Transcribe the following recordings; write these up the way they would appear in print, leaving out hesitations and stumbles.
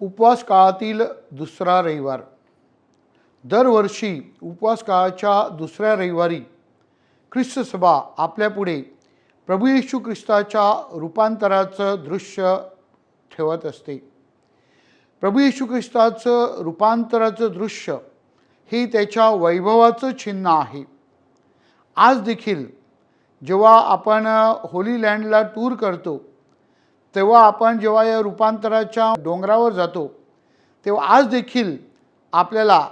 उपवास काळातील दुसरा रविवार. दरवर्षी उपवास काळाच्या दुसऱ्या रविवारी ख्रिस्त सभा आपल्यापुढे प्रभू येशू ख्रिस्ताच्या रूपांतराचं दृश्य ठेवत असते. प्रभू येशू ख्रिस्ताचं रूपांतराचं दृश्य हे त्याच्या वैभवाचं चिन्ह आहे. आज देखील जेव्हा आपण होली लँडला टूर करतो, तेव्हा आपण जेव्हा या रूपांतराच्या डोंगरावर जातो, तेव्हा आज देखील आपल्याला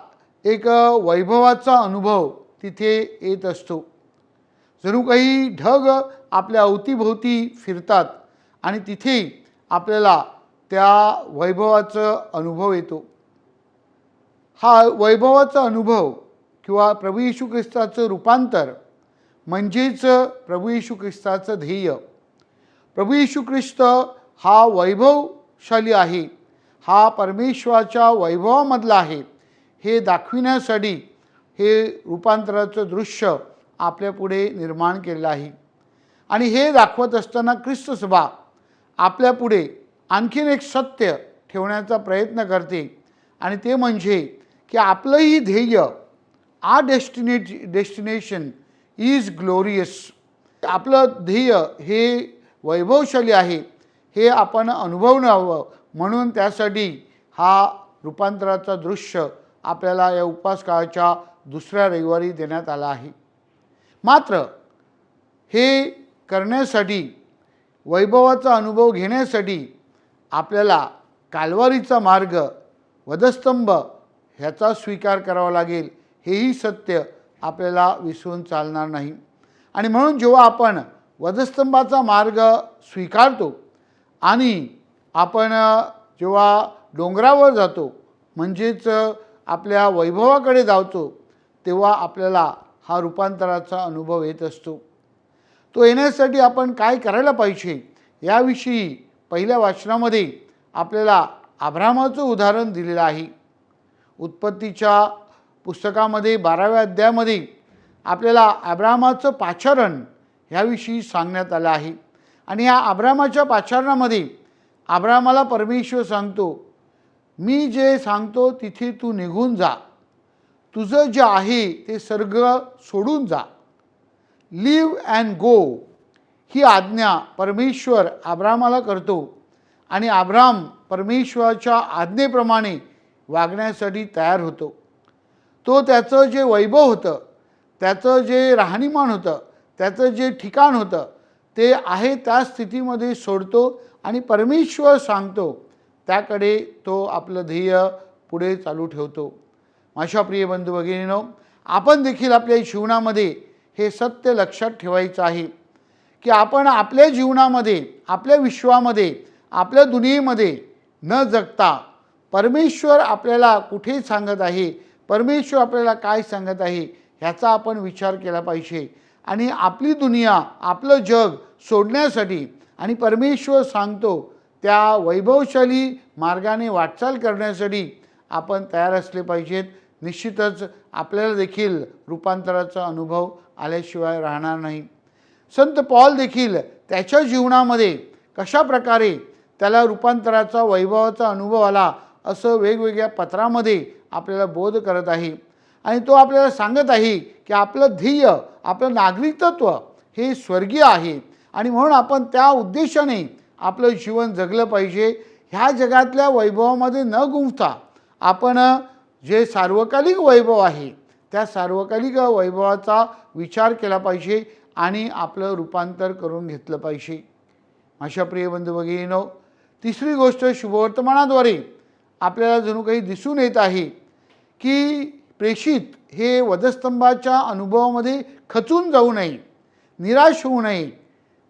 एक वैभवाचा अनुभव तिथे येत असतो. जणू काही ढग आपल्या अवतीभोवती फिरतात आणि तिथे आपल्याला त्या वैभवाचा अनुभव येतो. हा वैभवाचा अनुभव किंवा प्रभू येशू ख्रिस्ताचं रूपांतर म्हणजेच प्रभू येशू ख्रिस्ताचं ध्येय. प्रभू येशू ख्रिस्त हा वैभवशाली आहे, हा परमेश्वराच्या वैभवामधला आहे, हे दाखविण्यासाठी हे रूपांतराचं दृश्य आपल्यापुढे निर्माण केलेलं आहे. आणि हे दाखवत असताना ख्रिस्त सभा आपल्यापुढे आणखीन एक सत्य ठेवण्याचा प्रयत्न करते, आणि ते म्हणजे की आपलंही ध्येय, आ डेस्टिनेशन इज ग्लोरियस. आपलं ध्येय हे वैभवशाली आहे, हे आपण अनुभवणं हवं, म्हणून त्यासाठी हा रूपांतराचा दृश्य आपल्याला या उपवास काळाच्या दुसऱ्या रविवारी देण्यात आला आहे. मात्र हे करण्यासाठी, वैभवाचा अनुभव घेण्यासाठी आपल्याला काल्वारीचा मार्ग, वधस्तंभ ह्याचा स्वीकार करावा लागेल, हेही सत्य आपल्याला विसरून चालणार नाही. आणि म्हणून जेव्हा आपण वधस्तंभाचा मार्ग स्वीकारतो आणि आपण जेव्हा डोंगरावर जातो, म्हणजेच आपल्या वैभवाकडे जातो, तेव्हा आपल्याला हा रूपांतराचा अनुभव येत असतो. तो येण्यासाठी आपण काय करायला पाहिजे याविषयी पहिल्या वाचनामध्ये आपल्याला अब्राहामाचं उदाहरण दिलेलं आहे. उत्पत्तीच्या पुस्तकामध्ये 12व्या अध्यायामध्ये आपल्याला अब्राहामाचं पाचारण ह्याविषयी सांगण्यात आलं आहे. आणि या अब्राहामाच्या पाचारणामध्ये अब्राहामाला परमेश्वर सांगतो, मी जे सांगतो तिथे तू निघून जा, तुझं जे आहे ते सगळं सोडून जा, लिव्ह अँड गो. ही आज्ञा परमेश्वर अब्राहामाला करतो आणि अब्राहाम परमेश्वराच्या आज्ञेप्रमाणे वागण्यासाठी तयार होतो. तो त्याचं जे वैभव होतं, त्याचं जे राहणीमान होतं, त्याचं जे ठिकाण होतं, ते आहे त्या स्थितीमध्ये सोडतो आणि परमेश्वर सांगतो त्याकडे तो आपलं ध्येय पुढे चालू ठेवतो. माझ्या प्रिय बंधू भगिनींनो, आपण देखील आपल्या जीवनामध्ये हे सत्य लक्षात ठेवायचं आहे की आपण आपल्या जीवनामध्ये, आपल्या विश्वामध्ये, आपल्या दुनियेमध्ये न जगता परमेश्वर आपल्याला कुठे सांगत आहे, परमेश्वर आपल्याला काय सांगत आहे ह्याचा आपण विचार केला पाहिजे. आणि आपली दुनिया, आपलं जग सोडण्यासाठी आणि परमेश्वर सांगतो त्या वैभवशाली मार्गाने वाटचाल करण्यासाठी आपण तयार असले पाहिजेत. निश्चितच आपल्याला देखील रूपांतराचा अनुभव आल्याशिवाय राहणार नाही. संत पॉल देखील त्याच्या जीवनामध्ये कशा प्रकारे त्याला रूपांतराचा, वैभवाचा अनुभव आला, असं वेगवेगळ्या पत्रामध्ये आपल्याला बोध करत आहे. आणि तो आपल्याला सांगत आहे की आपलं ध्येय, आपलं नागरिकत्व हे स्वर्गीय आहे, आणि म्हणून आपण त्या उद्देशाने आपलं जीवन जगलं पाहिजे. ह्या जगातल्या वैभवामध्ये न गुंफता आपण जे सार्वकालिक वैभव आहे त्या सार्वकालिक वैभवाचा विचार केला पाहिजे आणि आपलं रूपांतर करून घेतलं पाहिजे. माझ्या प्रिय बंधू भगिनींनो, तिसरी गोष्ट शुभवर्तमानाद्वारे आपल्याला जणू काही दिसून येत आहे की प्रेषित हे वधस्तंभाच्या अनुभवामध्ये खचून जाऊ नये, निराश होऊ नये,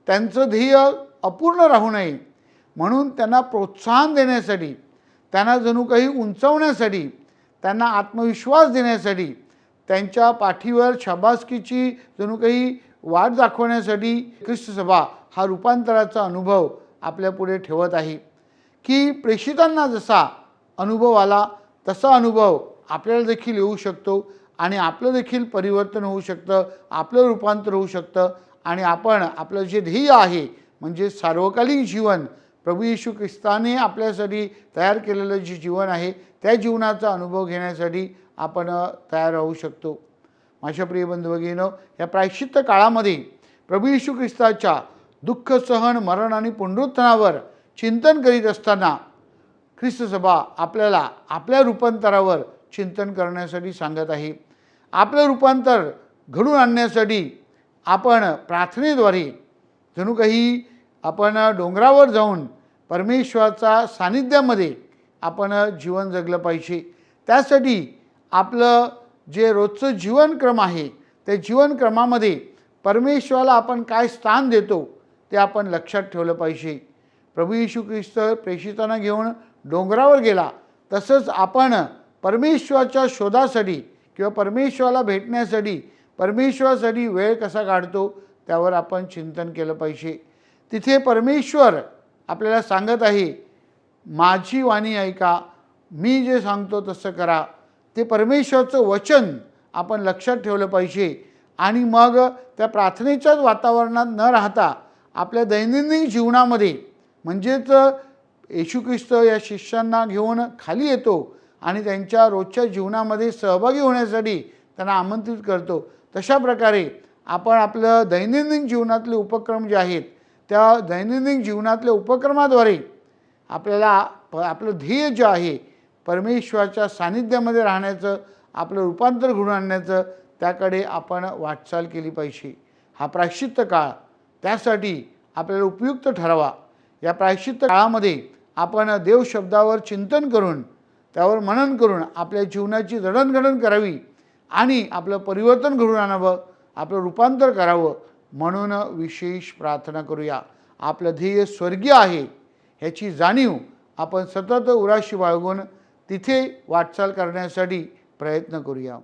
त्यांचं ध्येय अपूर्ण राहू नये, म्हणून त्यांना प्रोत्साहन देण्यासाठी, त्यांना जणू काही उंचावण्यासाठी, त्यांना आत्मविश्वास देण्यासाठी, त्यांच्या पाठीवर शाबासकीची जणू काही वाट दाखवण्यासाठी ख्रिस्त सभा हा रूपांतराचा अनुभव आपल्यापुढे ठेवत आहे. की प्रेषितांना जसा अनुभव आला तसा अनुभव आपल्याला देखील येऊ शकतो आणि आपलं देखील परिवर्तन होऊ शकतं, आपलं रूपांतर होऊ शकतं, आणि आपण आपलं जे ध्येय आहे म्हणजे सार्वकालिक जीवन प्रभू येशू ख्रिस्ताने आपल्यासाठी तयार केलेलं जे जीवन आहे त्या जीवनाचा अनुभव घेण्यासाठी आपण तयार राहू शकतो. माझ्या प्रिय बंधू भगिनींनो, या प्रायश्चित्त काळामध्ये प्रभू येशू ख्रिस्ताच्या दुःख सहन मरण आणि पुनरुत्थानावर चिंतन करीत असताना ख्रिस्त सभा आपल्याला आपल्या रूपांतरावर चिंतन करण्यासाठी सांगत आहे. आपलं रूपांतर घडून आणण्यासाठी आपण प्रार्थनेद्वारे जणू काही आपण डोंगरावर जाऊन परमेश्वराच्या सानिध्यामध्ये आपण जीवन जगलं पाहिजे. त्यासाठी आपलं जे रोजचं जीवनक्रम आहे त्या जीवनक्रमामध्ये परमेश्वराला आपण काय स्थान देतो ते आपण लक्षात ठेवलं पाहिजे. प्रभू येशू ख्रिस्त प्रेषितांना घेऊन डोंगरावर गेला, तसंच आपण परमेश्वराच्या शोधासाठी किंवा परमेश्वराला भेटण्यासाठी परमेश्वरासाठी वेळ कसा काढतो त्यावर आपण चिंतन केलं पाहिजे. तिथे परमेश्वर आपल्याला सांगत आहे, माझी वाणी ऐका, मी जे सांगतो तसं करा. ते परमेश्वराचं वचन आपण लक्षात ठेवलं पाहिजे आणि मग त्या प्रार्थनेच्याच वातावरणात न राहता आपल्या दैनंदिन जीवनामध्ये म्हणजेच येशू ख्रिस्त या शिष्यांना घेऊन खाली येतो आणि त्यांच्या रोजच्या जीवनामध्ये सहभागी होण्यासाठी त्यांना आमंत्रित करतो. तशा प्रकारे आपण आपलं दैनंदिन जीवनातले उपक्रम जे आहेत त्या दैनंदिन जीवनातल्या उपक्रमाद्वारे आपल्याला आपलं ध्येय जे आहे परमेश्वराच्या सानिध्यामध्ये राहण्याचं, आपलं रूपांतर घडून आणण्याचं, त्याकडे आपण वाटचाल केली पाहिजे. हा प्रायश्चित्त काळ त्यासाठी आपल्याला उपयुक्त ठरावा. या प्रायश्चित्त काळामध्ये आपण देव शब्दावर चिंतन करून त्यावर मनन करून आपल्या जीवनाची जडणघडण करावी आणि आपलं परिवर्तन घडून आणावं, आपलं रूपांतर करावं म्हणून विशेष प्रार्थना करूया. आपलं ध्येय स्वर्गीय आहे ह्याची जाणीव आपण सतत उराशी बाळगून तिथे वाटचाल करण्यासाठी प्रयत्न करूया.